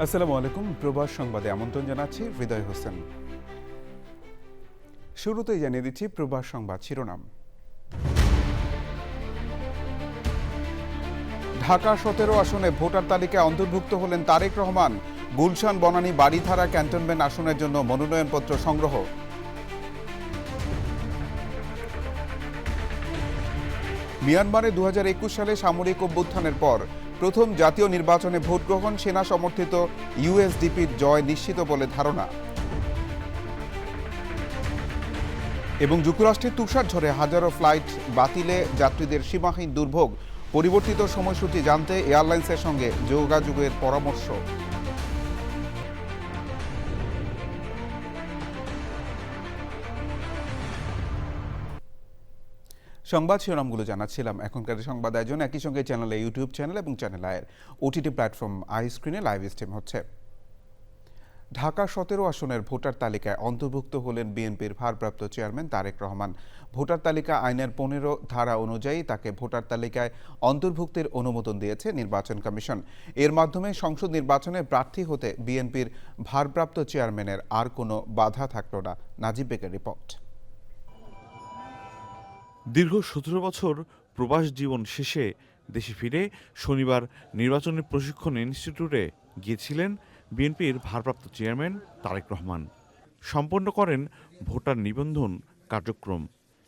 আসসালামু আলাইকুম। প্রবাস সংবাদে আমন্ত্রণ জানাচ্ছি হৃদয় হোসেন। শুরুতেই জানিয়ে দিচ্ছি প্রবাস সংবাদ শিরোনাম। ঢাকা ১৭ আসনে ভোটার তালিকায় অন্তর্ভুক্ত হলেন তারেক রহমান। গুলশান বনানী বাড়িধারা ক্যান্টনমেন্ট আসনের জন্য মনোনয়নপত্র সংগ্রহ। মিয়ানমারে ২০২১ সালে সামরিক অভ্যুত্থানের পর প্রথম জাতীয় নির্বাচনে ভোট গ্রহণ, সেনা সমর্থিত ইউএসডিপির জয় নিশ্চিত বলে ধারণা। এবং যুক্তরাষ্ট্রের তুষারঝড়ে হাজারো ফ্লাইট বাতিলে যাত্রীদের সীমাহীন দুর্ভোগ। পরিবর্তিত সময়সূচি জানতে এয়ারলাইন্সের সঙ্গে যোগাযোগের পরামর্শ। সংবাদ শিরোনামগুলো জানাচ্ছিলাম। এখনকার সংবাদ আয়োজন একই সঙ্গে চ্যানেলে ইউটিউব চ্যানেল এবং চ্যানেল আয়ের ওটিটি প্ল্যাটফর্ম আই স্ক্রিনে লাইভ স্ট্রিম হচ্ছে। ঢাকা ১৭ আসনের ভোটার তালিকায় অন্তর্ভুক্ত হলেন বিএনপির ভারপ্রাপ্ত চেয়ারম্যান তারেক রহমান। ভোটার তালিকা আইনের ১৫ ধারা অনুযায়ী তাকে ভোটার তালিকায় অন্তর্ভুক্তের অনুমোদন দিয়েছে নির্বাচন কমিশন। এর মাধ্যমে সংসদ নির্বাচনে প্রার্থী হতে বিএনপির ভারপ্রাপ্ত চেয়ারম্যানের আর কোনো বাধা থাকল না। নাজিব বেগের রিপোর্ট। দীর্ঘ ১৭ বছর প্রবাস জীবন শেষে দেশে ফিরে শনিবার নির্বাচনের প্রশিক্ষণ ইনস্টিটিউটে গিয়েছিলেন বিএনপির ভারপ্রাপ্ত চেয়ারম্যান তারেক রহমান। সম্পন্ন করেন ভোটার নিবন্ধন কার্যক্রম।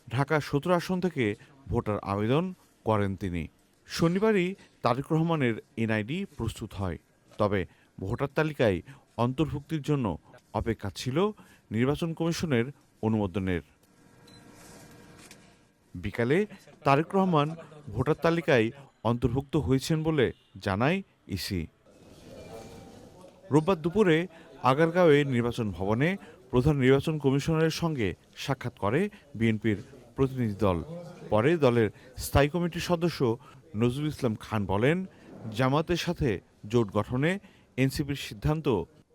ঢাকা ১৭ আসন থেকে ভোটার আবেদন করেন তিনি। শনিবারই তারেক রহমানের এনআইডি প্রস্তুত হয়। তবে ভোটার তালিকায় অন্তর্ভুক্তির জন্য অপেক্ষা ছিল নির্বাচন কমিশনের অনুমোদনের। বিকালে তারেক রহমান ভোটার তালিকায় অন্তর্ভুক্ত হয়েছেন বলে জানায় ইসি। রোববার দুপুরে আগারগাঁওয়ে নির্বাচন ভবনে প্রধান নির্বাচন কমিশনারের সঙ্গে সাক্ষাৎ করে বিএনপির প্রতিনিধি দল। পরে দলের স্থায়ী কমিটির সদস্য নজরুল ইসলাম খান বলেন, জামাতের সাথে জোট গঠনে এনসিপির সিদ্ধান্ত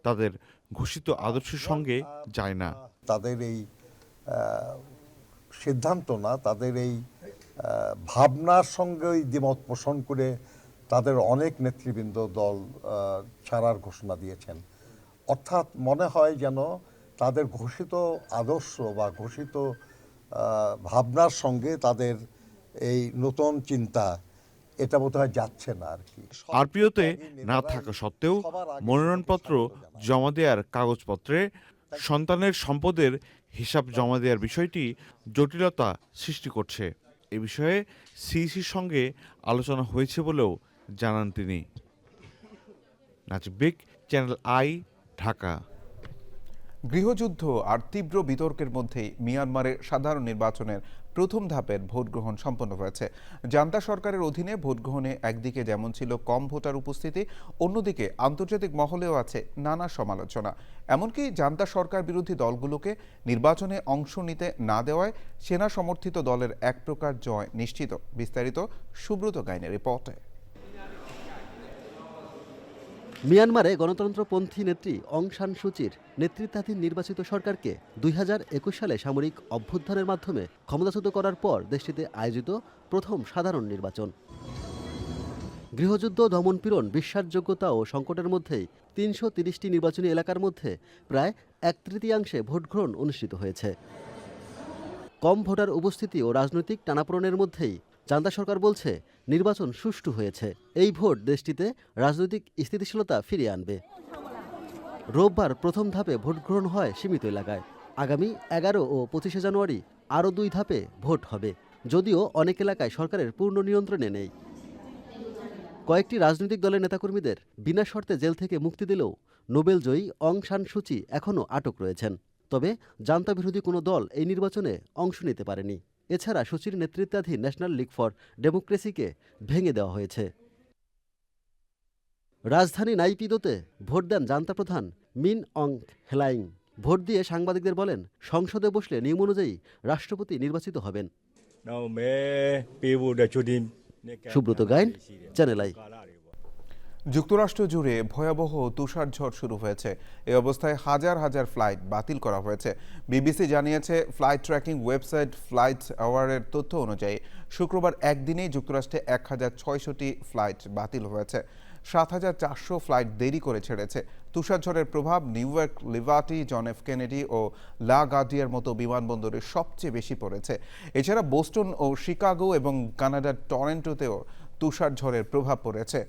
তাদের ঘোষিত আদর্শের সঙ্গে যায় না। তাদের এই সিদ্ধান্ত না, তাদের এই ভাবনার সঙ্গেই দ্বিমত পোষণ করে তাদের অনেক নেতৃবৃন্দ দল ছাড়ার ঘোষণা দিয়েছেন। অর্থাৎ মনে হয় যেন তাদের ঘোষিত আদর্শ বা ঘোষিত ভাবনার সঙ্গে তাদের এই নতুন চিন্তা এটা বোধহয় যাচ্ছে না আর কি। আরপিওতে না থাকা সত্ত্বেও মনোনয়নপত্র জমা দেওয়ার কাগজপত্রে সন্তানের সম্পদের হিসাব জমা দেওয়ার বিষয়টি জটিলতা সৃষ্টি করছে। এ বিষয়ে সিইসির সঙ্গে আলোচনা হয়েছে বলেও জানান তিনি। নাজিব বেগ, চ্যানেল আই, ঢাকা। গৃহযুদ্ধ আর তীব্র বিতর্কের মধ্যেই মিয়ানমারের সাধারণ নির্বাচনের প্রথম ধাপের ভোট গ্রহণ সম্পন্ন হয়েছে। জান্তা সরকারের অধীনে ভোট গ্রহণে একদিকে যেমন ছিল কম ভোটার উপস্থিতি, অন্যদিকে আন্তর্জাতিক মহলেও আছে নানা সমালোচনা। এমনকি জান্তা সরকার বিরোধী দলগুলোকে নির্বাচনে অংশ নিতে না দেওয়ায় সেনা সমর্থিত দলের এক প্রকার জয় নিশ্চিত। বিস্তারিত সুব্রত গাইনের রিপোর্টে। মিয়ানমারে গণতন্ত্রপন্থী নেত্রী অং সান সুচির নেতৃত্বাধীন নির্বাচিত সরকারকে ২০২১ সালে সামরিক অভ্যুত্থানের মাধ্যমে ক্ষমতাচ্যুত করার পর দেশটিতে আয়োজিত প্রথম সাধারণ নির্বাচন। গৃহযুদ্ধ, দমনপীড়ন, বিশ্বাসযোগ্যতা ও সংকটের মধ্যেই ৩৩০টি নির্বাচনী এলাকার মধ্যে প্রায় ১/৩ ভোটগ্রহণ অনুষ্ঠিত হয়েছে। কম ভোটার উপস্থিতি ও রাজনৈতিক টানাপোড়েনের মধ্যেই জান্তা সরকার বলছে নির্বাচন সুষ্ঠু হয়েছে। এই ভোট দেশটিতে রাজনৈতিক স্থিতিশীলতা ফিরিয়ে আনবে। রোববার প্রথম ধাপে ভোট গ্রহণ হয় সীমিত এলাকায়। আগামী ১১ ও ২৫ জানুয়ারি আরও ২ ধাপে ভোট হবে, যদিও অনেক এলাকায় সরকারের পূর্ণ নিয়ন্ত্রণে নেই। কয়েকটি রাজনৈতিক দলের নেতাকর্মীদের বিনা শর্তে জেল থেকে মুক্তি দিলেও নোবেলজয়ী অং সান সুচি এখনও আটক রয়েছেন। তবে জান্তা বিরোধী কোনো দল এই নির্বাচনে অংশ নিতে পারেনি। এছাড়া সুচির নেতৃত্বাধীন ন্যাশনাল লীগ ফর ডেমোক্রেসিকে ভেঙে দেওয়া হয়েছে। রাজধানী নাইপিদোতে ভোট দেন জান্তা প্রধান মিন অং হেলাইং। ভোট দিয়ে সাংবাদিকদের বলেন, সংসদে বসলে নিয়ম অনুযায়ী রাষ্ট্রপতি নির্বাচিত হবেন। Subrata Gain, channel I. যুক্তরাষ্ট্র জুড়ে ভয়াবহ তুষারঝড় শুরু হয়েছে। এই অবস্থায় হাজার হাজার ফ্লাইট বাতিল করা হয়েছে। বিবিসি জানিয়েছে, ফ্লাইট ট্র্যাকিং ওয়েবসাইট ফ্লাইট আওয়ারের তথ্য অনুযায়ী শুক্রবার একদিনেই যুক্তরাষ্ট্রে ১,৬০০টি ফ্লাইট বাতিল হয়েছে। 7,400 ফ্লাইট দেরি করে ছেড়েছে। তুষারঝড়ের প্রভাব New York, Liberty, John F Kennedy ও লা গার্ডিয়ার মতো বিমানবন্দরে সবচেয়ে বেশি পড়েছে। এছাড়া বোস্টন ও শিকাগো এবং কানাডার টরেন্টোতেও তুষারঝড়ের প্রভাব পড়েছে।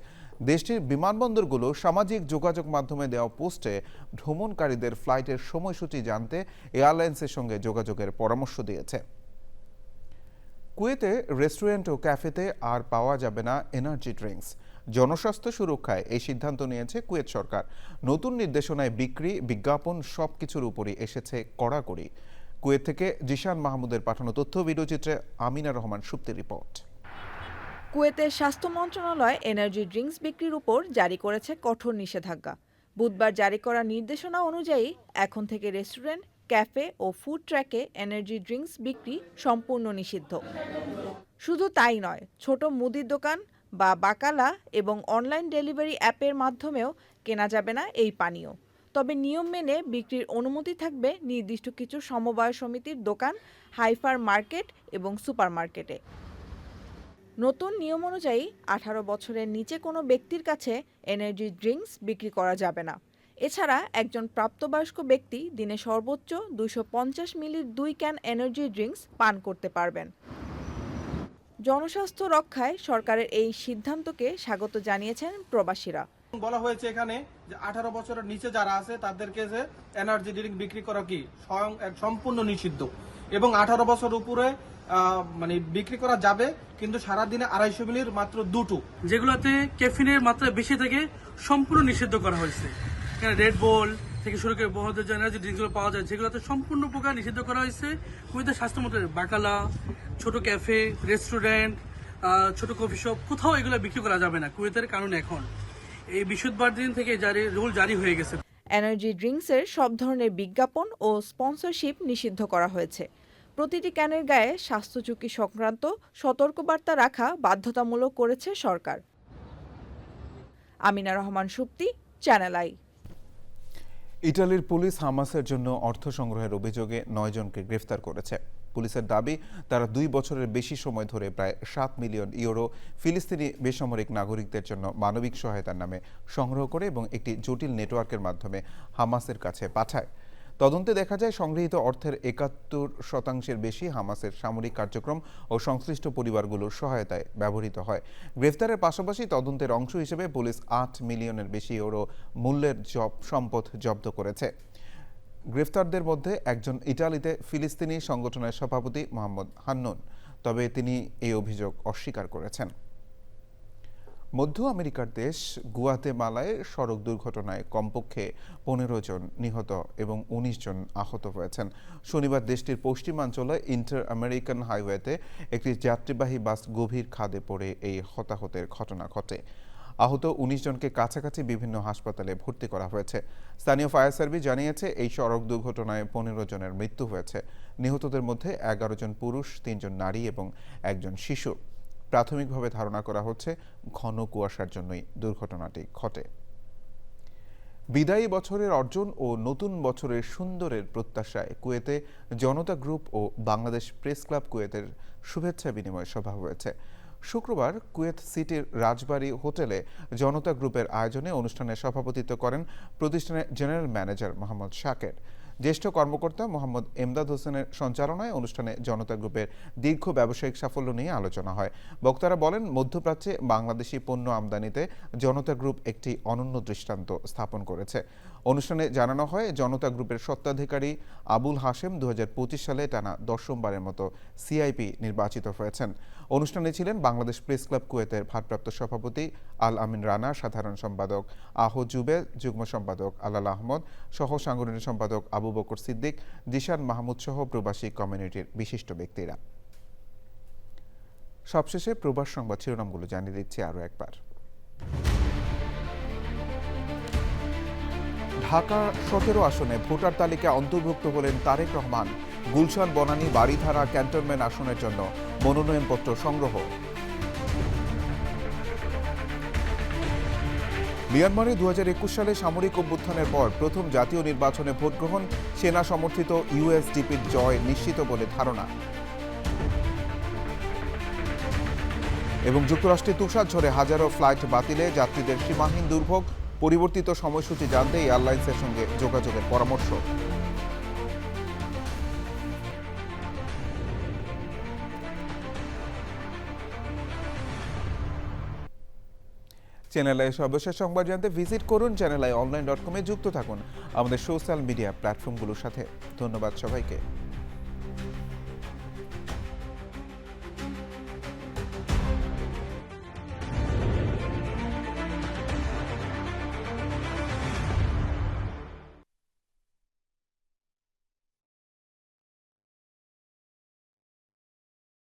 দেশটির বিমানবন্দরগুলো সামাজিক যোগাযোগ মাধ্যমে দেওয়া পোস্টে ভ্রমণকারীদের ফ্লাইটের সময়সূচি জানতে এয়ারলাইন্সের সঙ্গে যোগাযোগের পরামর্শ দিয়েছে। কুয়েতে রেস্টুরেন্ট ও ক্যাফেতে আর পাওয়া যাবে না এনার্জি ড্রিঙ্কস। জনস্বাস্থ্য সুরক্ষায় এই সিদ্ধান্ত নিয়েছে কুয়েত সরকার। নতুন নির্দেশনায় বিক্রি, বিজ্ঞাপন সবকিছুর উপরই এসেছে কড়াকড়ি। কুয়েত থেকে জিশান মাহমুদের পাঠানো তথ্য, ভিডিওচিত্রে আমিনা রহমান সুপ্তির রিপোর্ট। কুয়েতের স্বাস্থ্য মন্ত্রণালয় এনার্জি ড্রিঙ্কস বিক্রির উপর জারি করেছে কঠোর নিষেধাজ্ঞা। বুধবার জারি করা নির্দেশনা অনুযায়ী এখন থেকে রেস্টুরেন্ট, ক্যাফে ও ফুড ট্র্যাকে এনার্জি ড্রিঙ্কস বিক্রি সম্পূর্ণ নিষিদ্ধ। শুধু তাই নয়, ছোট মুদির দোকান বা বাকালা এবং অনলাইন ডেলিভারি অ্যাপের মাধ্যমেও কেনা যাবে না এই পানীয়। তবে নিয়ম মেনে বিক্রির অনুমতি থাকবে নির্দিষ্ট কিছু সমবায় সমিতির দোকান, হাইপার মার্কেট এবং সুপারমার্কেটে। নতুন নিয়ম অনুযায়ী 18 বছরের নিচে কোনো ব্যক্তির কাছে এনার্জি ড্রিঙ্কস বিক্রি করা যাবে না। এছাড়া একজন প্রাপ্তবয়স্ক ব্যক্তি দিনে সর্বোচ্চ 250 মিলির 2 ক্যান এনার্জি ড্রিঙ্কস পান করতে পারবেন। জনস্বাস্থ্য রক্ষায় সরকারের এই সিদ্ধান্তকে স্বাগত জানিয়েছেন প্রবাসীরা। বলা হয়েছে এখানে যে 18 বছরের নিচে যারা আছে তাদেরকে যে এনার্জি ড্রিঙ্ক বিক্রি করা কি সম্পূর্ণ নিষিদ্ধ, এবং 18 বছর উপরে মানে বিক্রি করা যাবে, কিন্তু সারাদিনে 250 মিলির মাত্র দুটো। যেগুলোতে ক্যাফিনের মাত্রা বেশি থেকে সম্পূর্ণ নিষিদ্ধ করা হয়েছে। এখানে রেড বুল থেকে শুরু করে বহু যে এনার্জি ড্রিঙ্কসগুলো পাওয়া যায়, যেগুলোতে সম্পূর্ণ প্রকার নিষিদ্ধ করা হয়েছে। কুয়েতের স্বাস্থ্য মন্ত্রণালয় বাকালা, ছোট ক্যাফে, রেস্টুরেন্ট, ছোট কফি শপ, কোথাও এগুলো বিক্রি করা যাবে না কুয়েতের কারণে। এখন এই বৃহস্পতিবার দিন থেকে রুল জারি হয়ে গেছে। এনার্জি ড্রিঙ্কসের সব ধরনের বিজ্ঞাপন ও স্পন্সরশিপ নিষিদ্ধ করা হয়েছে। প্রতিটি ক্যানের গায়ে স্বাস্থ্য ঝুঁকি সংক্রান্ত সতর্কবার্তা রাখা বাধ্যতামূলক করেছে সরকার। Amina Rahman Supti, Channel I. ইটালির পুলিশ হামাসের জন্য অর্থ সংগ্রহের অভিযোগে 9 জনকে গ্রেফতার করেছে। পুলিশের দাবি, তারা 2 বছরের বেশি সময় ধরে প্রায় 7 মিলিয়ন ইউরো ফিলিস্তিনি বেসামরিক নাগরিকদের জন্য মানবিক সহায়তার নামে সংগ্রহ করে এবং একটি জটিল নেটওয়ার্কের মাধ্যমে হামাসের কাছে পাঠায়। তদন্তে দেখা যায়, সংগৃহীত অর্থের 71% বেশি হামাসের সামরিক কার্যক্রম ও সংশ্লিষ্ট পরিবারগুলোর সহায়তায় ব্যবহৃত হয়। গ্রেফতারের পাশাপাশি তদন্তের অংশ হিসেবে পুলিশ 8 মিলিয়নের বেশি ইউরো মূল্যের সম্পদ জব্দ করেছে। গ্রেফতারদের মধ্যে একজন ইটালিতে ফিলিস্তিনি সংগঠনের সভাপতি মোহাম্মদ হান্নুন, তবে তিনি এই অভিযোগ অস্বীকার করেছেন। মধ্য আমেরিকার দেশ গুয়াতেমালায় সড়ক দুর্ঘটনায় কমপক্ষে 15 জন নিহত এবং 19 জন আহত হয়েছেন। শনিবার দেশটির পশ্চিমাঞ্চলে ইন্টার আমেরিকান হাইওয়েতে একটি যাত্রীবাহী বাস গভীর খাদে পড়ে এই হতাহতের ঘটনা ঘটে। আহত 19 জনকে কাছাকাছি বিভিন্ন হাসপাতালে ভর্তি করা হয়েছে। স্থানীয় ফায়ার সার্ভিস জানিয়েছে, এই সড়ক দুর্ঘটনায় 15 জনের মৃত্যু হয়েছে। নিহতদের মধ্যে 11 জন পুরুষ, 3 জন নারী এবং 1 জন শিশু। প্রাথমিকভাবে ধারণা করা হচ্ছে ঘন কুয়াশার জন্যই দুর্ঘটনাটি ঘটে। বিদায়ী বছরের অর্জন ও নতুন বছরের সুন্দরের প্রত্যাশায় কুয়েতে জনতা গ্রুপ ও বাংলাদেশ প্রেস ক্লাব কুয়েতের শুভেচ্ছা বিনিময় সভা হয়েছে। শুক্রবার কুয়েত সিটির রাজবাড়ী হোটেলে জনতা গ্রুপের আয়োজনে অনুষ্ঠানে সভাপতিত্ব করেন প্রতিষ্ঠানের জেনারেল ম্যানেজার মোহাম্মদ শাকের। জ্যেষ্ঠ কর্মকর্তা মোহাম্মদ এমদাদ হোসেনের সঞ্চালনায় অনুষ্ঠানে জনতা গ্রুপের দীর্ঘ ব্যবসায়িক সাফল্য নিয়ে আলোচনা হয়। বক্তারা বলেন, মধ্যপ্রাচ্যে বাংলাদেশি পণ্য আমদানিতে জনতা গ্রুপ একটি অনন্য দৃষ্টান্ত স্থাপন করেছে। অনুষ্ঠানে জানানো হয়, জনতা গ্রুপের স্বত্বাধিকারী আবুল হাশেম 2025 সালে টানা 10মবারের মতো সিআইপি নির্বাচিত হয়েছেন। অনুষ্ঠানে ছিলেন বাংলাদেশ প্রেস ক্লাব কুয়েতের ভারপ্রাপ্ত সভাপতি আল আমিন রানা, সাধারণ সম্পাদক আহ জুবেল, যুগ্ম সম্পাদক আলাল আহমদ, সহ সাংগঠনিক সম্পাদক আবু বকর সিদ্দিক, জিশান মাহমুদ সহ প্রবাসী কমিউনিটির বিশিষ্ট ব্যক্তিরা। সবশেষে প্রবাস সংবাদ শিরোনামগুলো জানিয়ে দিচ্ছি আরও একবার। ঢাকা 17 আসনে ভোটার তালিকায় অন্তর্ভুক্ত হলেন তারেক রহমান। গুলশান, বনানী, বারিধারা ক্যান্টনমেন্ট আসনের জন্য মনোনয়নপত্র সংগ্রহ। মিয়ানমারে 2021 সালে সামরিক অভ্যুত্থানের পর প্রথম জাতীয় নির্বাচনে ভোট গ্রহণ, সেনা সমর্থিত ইউএসডিপির জয় নিশ্চিত বলে ধারণা। এবং যুক্তরাষ্ট্রে তুষার ঝড়ে হাজারো ফ্লাইট বাতিলে যাত্রীদের সীমাহীন দুর্ভোগ, পরিবর্তিত সময়সূচি জানতে এয়ারলাইন্সের সঙ্গে যোগাযোগের পরামর্শ। চ্যানেল আই সর্বশেষ সংবাদ জানতে ভিজিট করুন চ্যানেল আই অনলাইন.com-এ যুক্ত থাকুন আমাদের সোশ্যাল মিডিয়া প্ল্যাটফর্মগুলোর সাথে। ধন্যবাদ সবাইকে।